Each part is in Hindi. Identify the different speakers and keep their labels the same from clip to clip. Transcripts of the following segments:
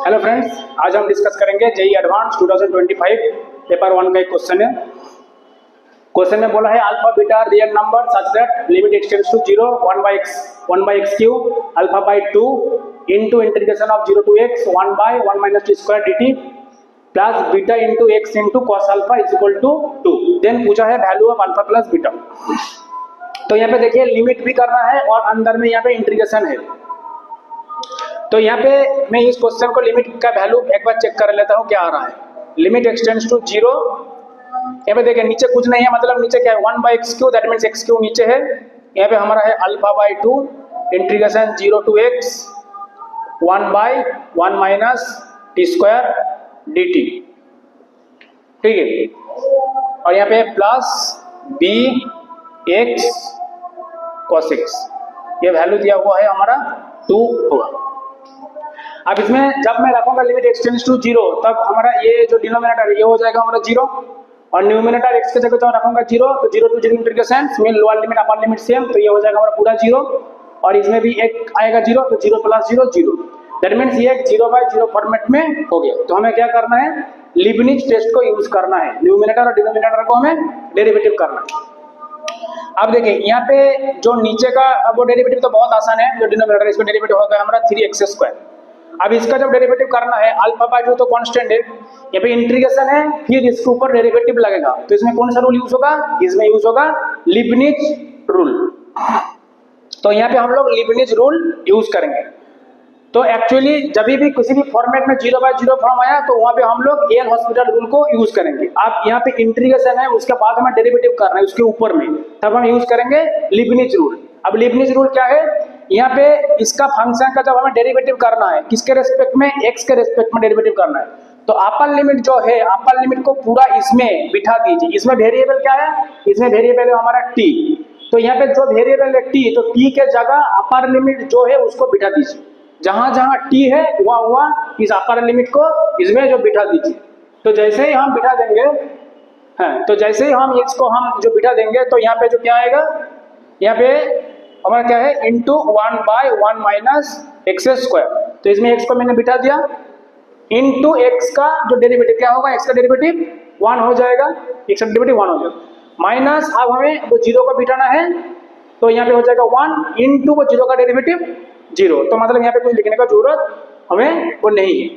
Speaker 1: हेलो फ्रेंड्स, आज हम डिस्कस करेंगे जेईई एडवांस 2025 पेपर 1 का एक क्वेश्चन है। क्वेश्चन में बोला है alpha beta real number such that limit x tends to 0 1 by x cube alpha by 2 into integration of 0 to x 1 by 1 minus t square dt plus beta into x into cos alpha is equal to 2। Then पूछा है value of alpha plus beta. तो यहाँ पे देखिए लिमिट भी करना है और अंदर में यहाँ पे इंटीग्रेशन है। तो यहाँ पे मैं इस क्वेश्चन को लिमिट का वैल्यू एक बार चेक कर लेता हूँ क्या आ रहा है। लिमिट एक्सटेंड्स टू 0, यहाँ पे देखिए नीचे कुछ नहीं है, मतलब नीचे क्या है 1 by x Q, that means x Q नीचे है। यहाँ पे हमारा है alpha by 2 integration 0 to x 1 by 1 minus t square dt, ठीक है। और यहाँ पे plus b x cos x, ये वैल्यू दिया हुआ है हमारा 2 होगा। अब इसमें जब मैं रखूंगा लिमिट एक्सटेंड्स टू 0 तब हमारा ये जो डिनोमिनेटर है ये हो जाएगा हमारा 0 और न्यूमिनेटर x के जगह तो रखूंगा 0, तो 0 to 0 इंटीग्रेशन में lower limit upper limit same, तो ये हो जाएगा हमारा पूरा 0 और इसमें भी एक आएगा 0, तो 0 प्लस 0 0, दैट मीन्स ये 0 by 0 फॉर्मेट में हो गया। तो हमें क्या करना है, लीबनिज टेस्ट को यूज करना है, न्यूमिनेटर और डिनोमिनेटर को हमें डेरिवेटिव करना है। अब देखिए यहाँ पे जो नीचे का वो डेरिवेटिव तो बहुत आसान है, जो डिनोमिनेटर इसका डेरिवेटिव होगा हमारा 3x²। अब इसका जब डेरिवेटिव करना है अल्फा बाय 2 तो कांस्टेंट है, यहाँ पे इंटीग्रेशन है, फिर इसके ऊपर डेरिवेटिव लगेगा, तो इसमें कौन सा रूल यूज होगा, इसमें यूज होगा लीबनिज रूल। तो यहाँ पे हम लोग लीबनिज रूल यूज करेंगे। तो एक्चुअली जब भी किसी भी फॉर्मेट में 0 by 0 फॉर्म आया तो वहां पे हम लोग एल हॉस्पिटल रूल को यूज करेंगे। आप यहाँ पे इंटीग्रेशन है उसके बाद हमें डेरिवेटिव करना है उसके ऊपर में, तब हम यूज करेंगे लीबनिज रूल। अब लीबनिज रूल क्या है, यहाँ पे इसका फंक्शन का जब हमें डेरिवेटिव करना है किसके रेस्पेक्ट में, एक्स के रेस्पेक्ट में डेरिवेटिव करना है, तो अपर लिमिट जो है अपर लिमिट को पूरा इसमें बिठा दीजिए। इसमें वेरिएबल क्या है, इसमें वेरिएबल है हमारा टी, तो यहाँ पे जो वेरिएबल है टी, तो टी के जगह अपर लिमिट जो है उसको बिठा दीजिए, जहां जहां टी है वहां इस अपर लिमिट को इसमें जो बिठा दीजिए। तो जैसे ही हम बिठा देंगे, हाँ, तो जैसे ही हम इसको हम जो बिठा देंगे तो यहाँ पे जो क्या आएगा, यहाँ पे हमारा क्या है इंटू 1 by 1 minus x², तो इसमें x को मैंने बिठा दिया, इंटू x का जो डेरिवेटिव क्या होगा, x का डेरिवेटिव 1 हो जाएगा, x का डेरिवेटिव 1 हो जाएगा, माइनस अब हमें वो 0 को बिठाना है, तो यहाँ पे हो जाएगा 1 इंटू वो 0 का डेरिवेटिव 0, तो मतलब यहाँ पे कुछ लिखने का जरूरत हमें वो नहीं है।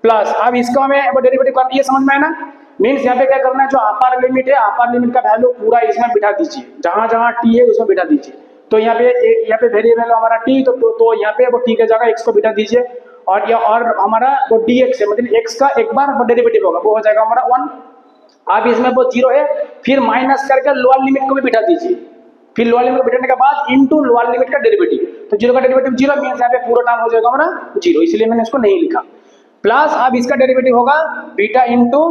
Speaker 1: प्लस अब इसका हमें वो डेरिवेटिव करना, ये समझ में आया ना, मीन्स यहाँ पे क्या करना है, जो अपर लिमिट है अपर लिमिट का वैल्यू पूरा इसमें बिठा दीजिए, जहां जहां टी है उसमें बिठा दीजिए। तो यहाँ पे वेरिएबल हमारा टी, तो यहाँ पे वो टी के जगह x को बिठा दीजिए, और हमारा वो dx है, मतलब x का एक बार वो डेरिवेटिव होगा, वो हो जाएगा हमारा 1। अब इसमें वो 0 है, फिर माइनस करके लोअर लिमिट को भी बिठा दीजिए, फिर लोअर लिमिट को बिठाने के बाद इनटू लोअर लिमिट का डेरिवेटिव, तो 0 का डेरिवेटिव 0 मींस यहाँ पे पूरा टर्म हो जाएगा हमारा 0, इसलिए मैंने इसको नहीं लिखा। प्लस अब इसका डेरिवेटिव होगा बीटा इंटू,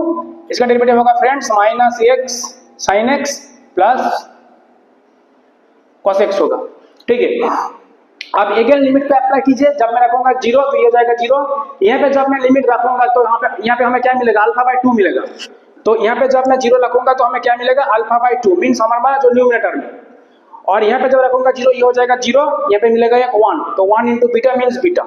Speaker 1: इसका डेरिवेटिव होगा friends minus x sin x plus cos x होगा, ठीक है। अब अगेन लिमिट पे अप्लाई कीजिए, जब मैं रखूंगा 0 तो ये हो जाएगा 0, यहाँ पे जब मैं लिमिट रखूंगा तो यहाँ पे हमें क्या मिलेगा, अल्फा बाय 2 मिलेगा, तो यहाँ पे जब मैं 0 रखूंगा तो हमें क्या मिलेगा, अल्फा बाय 2 मीन्स हमारा जो न्यूमिनेटर में, और यहाँ पे जब रखूंगा 0 ये हो जाएगा 0, यहाँ पे मिलेगा एक 1, तो 1 इंटू बीटा मीन्स बीटा।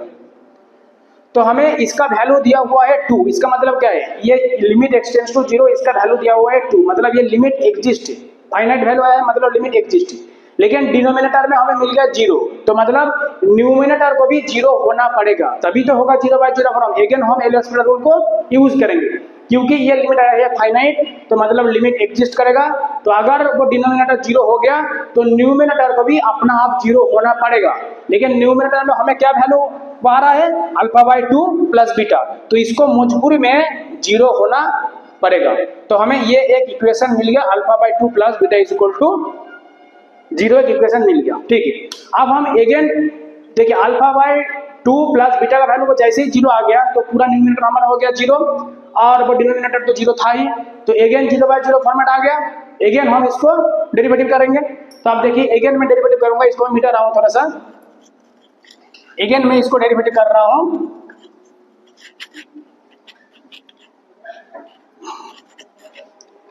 Speaker 1: तो हमें इसका वैल्यू दिया हुआ है 2, इसका मतलब क्या है, ये लिमिट एक्सटेंड्स टू 0, इसका वैल्यू दिया हुआ है 2, मतलब ये लिमिट एग्जिस्ट है, फाइनाइट वैल्यू है, मतलब लिमिट एग्जिस्ट है। लेकिन डिनोमिनेटर में हमें मिल गया 0, तो मतलब न्यूमिनेटर को भी 0 होना पड़ेगा, तभी तो होगा 0 by 0 फॉर्म। अगेन हम एल हॉस्पिटल रूल को यूज करेंगे, क्योंकि ये लिमिट है फाइनाइट, तो मतलब लिमिट एग्जिस्ट करेगा, तो अगर वो डिनोमिनेटर 0 हो गया तो न्यूमिनेटर को भी अपना आप 0 होना पड़ेगा। लेकिन न्यूमिनेटर में हमें क्या वैल्यू आ रहा है, अल्फा बाय 2 प्लस बीटा, तो इसको मजबूरी में 0 होना पड़ेगा। तो हमें ये एक इक्वेशन मिल गया, alpha by 2 plus beta is equal to 0, एक इक्वेशन मिल गया, ठीक है। अब हम अगेन देखिए अल्फा बाय 2 प्लस बीटा का वैल्यू जैसे ही 0 आ गया तो पूरा न्यूमिनेटर हमारा हो गया 0, और वो डिनोमिनेटर तो 0 था ही, तो अगेन 0 by 0 फॉर्मेट आ गया। अगेन हम इसको डेरिवेटिव करेंगे, तो आप देखिए अगेन मैं डेरिवेटिव करूंगा, इसको मैं मिटा रहा हूं थोड़ा सा, अगेन मैं इसको डेरिवेटिव कर रहा हूं,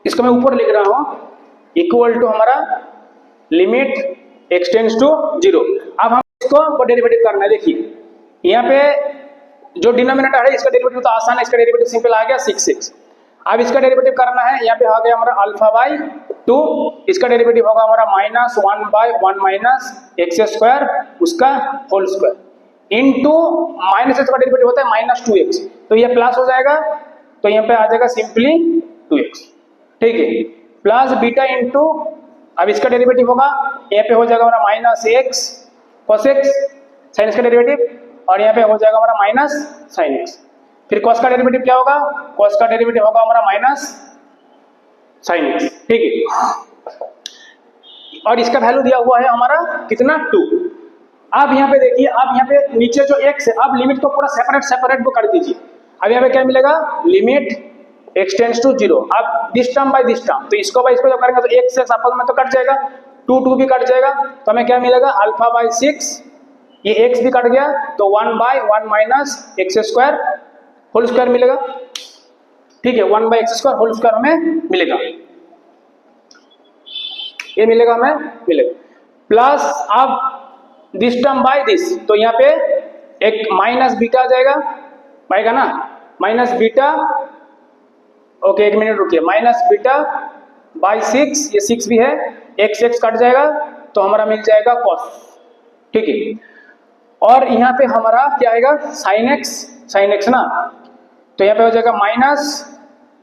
Speaker 1: इसको मैं ऊपर लिख रहा हूं, इक्वल टू हमारा लिमिट एक्सटेंड्स टू 0। अब हम को डेरिवेटिव करना है। देखिए यहाँ पे जो डिनोमिनेटर है इसका डेरिवेटिव तो आसान है, इसका डेरिवेटिव सिंपल आ गया 6x। अब इसका डेरिवेटिव करना है, यहाँ पे आ गया हमारा अल्फा बाई 2, इसका डेरिवेटिव होगा हमारा -1/1 माइनस एक्स स्क्वायर उसका होल स्क्वायर इनटू माइनस इसका डेरिवेटिव होता है -2x, तो ये प्लस हो जाएगा, तो यहाँ पे आ जाएगा सिंपली 2x, ठीक है, प्लस बीटा इंटू, अब इसका डेरिवेटिव होगा यहाँ पे हो जाएगा हमारा -x cos x sin x का डेरिवेटिव, और यहाँ पे हो जाएगा हमारा माइनस sin x। फिर cos का डेरिवेटिव क्या होगा, cos का डेरिवेटिव होगा हमारा माइनस sin x, ठीक है, और इसका वैल्यू दिया हुआ है हमारा कितना 2। अब यहाँ पे देखिए, अब यहाँ पे नीचे जो x है, अब लिमिट को पूरा सेपरेट को कर दीजिए। अब यहाँ पे क्या मिलेगा, लिमिट x टेंड्स टू 0। अब this term by this term, तो इसको इसको जब करेंगे तो x आपस में तो कट जाएगा, 2 भी कट जाएगा, तो हमें क्या मिलेगा अल्फा बाई 6, ये x भी कट गया तो 1/1 minus x square whole square मिलेगा, ठीक है, 1/x स्क्वायर होल स्क्वायर हमें मिलेगा, ये मिलेगा हमें मिलेगा, प्लस अब दिस टर्म बाय दिस, तो यहाँ पे एक माइनस बीटा आ जाएगा, आएगा ना, माइनस बीटा, ओके एक मिनट रुकिए, माइनस बीटा बाई 6, ये 6 भी है, x कट जाएगा तो हमारा मिल जाएगा cos, ठीक है, और यहाँ पे हमारा क्या आएगा sin x ना, तो यहाँ पे हो जाएगा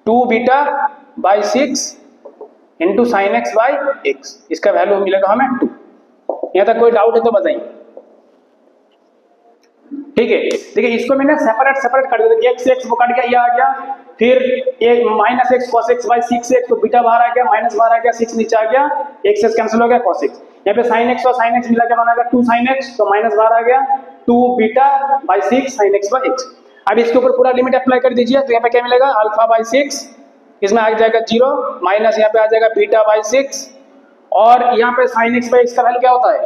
Speaker 1: -2 beta by 6 into sine x by x, इसका वैल्यू मिलेगा हमें 2। यहाँ तक कोई डाउट है तो बताइए, ठीक है। देखिए इसको मैंने सेपरेट कर दिया, x वो कट गया, ये आ गया, फिर ये -x cos x by 6x, तो बीटा बाहर आ गया, माइनस बाहर आ गया, 6 नीचे आ गया, x कैंसिल हो गया cos x, यहाँ पे sin x और sin x मिला के बनाएगा 2 sin x, तो माइनस बाहर आ गया 2 beta by 6 sin x by x। अब इसके ऊपर पूरा लिमिट अप्लाई कर दीजिए, तो यहाँ पे क्या मिलेगा अल्फा बाई 6, इसमें आ जाएगा 0 माइनस यहाँ पे आ जाएगा बीटा बाई 6, और यहाँ पे sin x बाई x का वैल्यू क्या होता है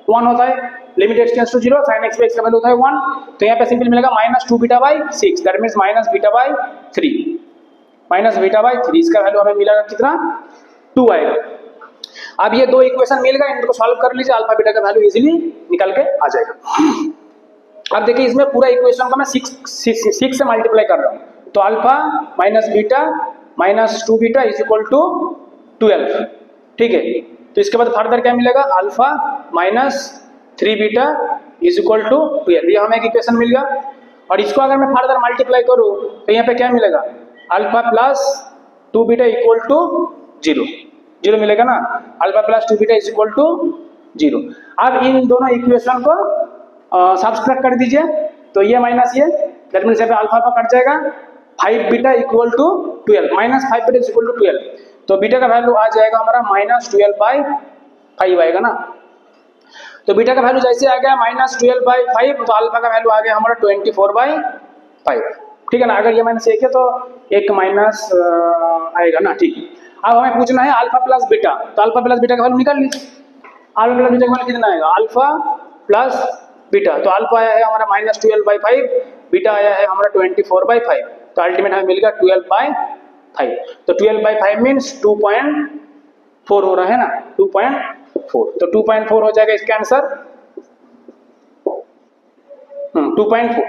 Speaker 1: 1 होता है, limit x tends to 0, sin x by x का वैल्यू होता है 1, तो यहाँ पे सिंपल मिलेगा -2 beta by 6, that means minus beta by 3, इसका वैल्यू हमें मिलेगा कितना 2 आएगा। अब ये दो इक्वेशन मिल गए, इनको सॉल्व कर लीजिए, अल्फा बीटा का वैल्यू इजीली निकल के आ जाएगा। अब देखिए इसमें पूरा इक्वेशन को मैं 6 से मल्टीप्लाई कर रहा हूँ, तो alpha minus beta -2 beta is equal to 12, ठीक है, तो इसके बाद फर्दर क्या मिलेगा alpha -3 beta is equal to 12, ये हमें एक इक्वेशन मिल गया। और इसको अगर मैं फर्दर मल्टीप्लाई करूँ तो यहाँ पे क्या मिलेगा alpha plus 2 beta equal to 0 मिलेगा ना, alpha plus 2 beta is equal to 0। अब इन दोनों इक्वेशन को सब्सट्रैक्ट कर दीजिए, तो ये माइनस ये, दैट मींस यहाँ पे अल्फा कट जाएगा, 5 beta equal to 12, -5 beta equal to 12, तो बीटा का वैल्यू आ जाएगा हमारा -12/5 आएगा ना, तो बीटा का वैल्यू जैसे आ गया -12/5, तो अल्फा का वैल्यू आ गया हमारा 24/5, ठीक है ना। अगर ये -1 है तो एक माइनस आएगा ना, ठीक है। अब हमें पूछना है अल्फा प्लस बीटा, तो अल्फा प्लस बीटा का वैल्यू निकाल लीजिए, अल्फा प्लस बीटा का वैल्यू कितना आएगा अल्फा प्लस बीटा, तो अल्फा आया है हमारा -12/5, बीटा आया है हमारा 24/5, तो अल्टीमेट हमें मिल गया 12/5, तो 12/5 मीन्स 2.4 हो रहा है ना, 2.4, तो 2.4 हो जाएगा इसका आंसर, 2.4,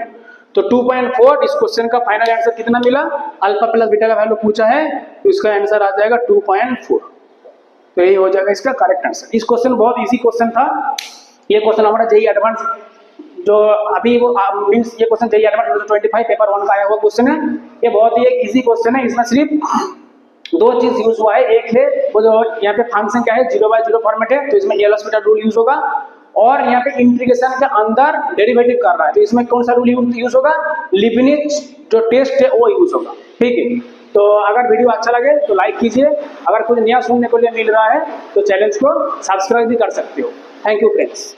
Speaker 1: तो 2.4 इस क्वेश्चन का फाइनल आंसर कितना मिला, अल्फा प्लस बीटा का वैल्यू पूछा है तो इसका आंसर आ जाएगा 2.4, तो यही हो जाएगा इसका करेक्ट आंसर। इस क्वेश्चन बहुत इजी क्वेश्चन था, ये क्वेश्चन हमारा जेईई एडवांस जो अभी वो मींस ये क्वेश्चन जेईई एडवांस 2025 पेपर 1 का आया हुआ क्वेश्चन है, ये बहुत ही एक इजी क्वेश्चन है, इसमें सिर्फ दो चीज यूज हुआ है, एक है वो जो यहाँ पे फंक्शन क्या है 0/0 फॉर्मेट है, तो इसमें एल हॉस्पिटल रूल यूज होगा, और यहाँ पे इंटीग्रेशन के अंदर डेरिवेटिव कर रहा है, तो इसमें कौन सा रूल यूज होगा, लीबनिज जो टेस्ट है वो यूज होगा, ठीक है। तो अगर वीडियो अच्छा लगे तो लाइक कीजिए, अगर कुछ नया सुनने को लिए मिल रहा है तो चैनल को सब्सक्राइब भी कर सकते हो। Thank you friends.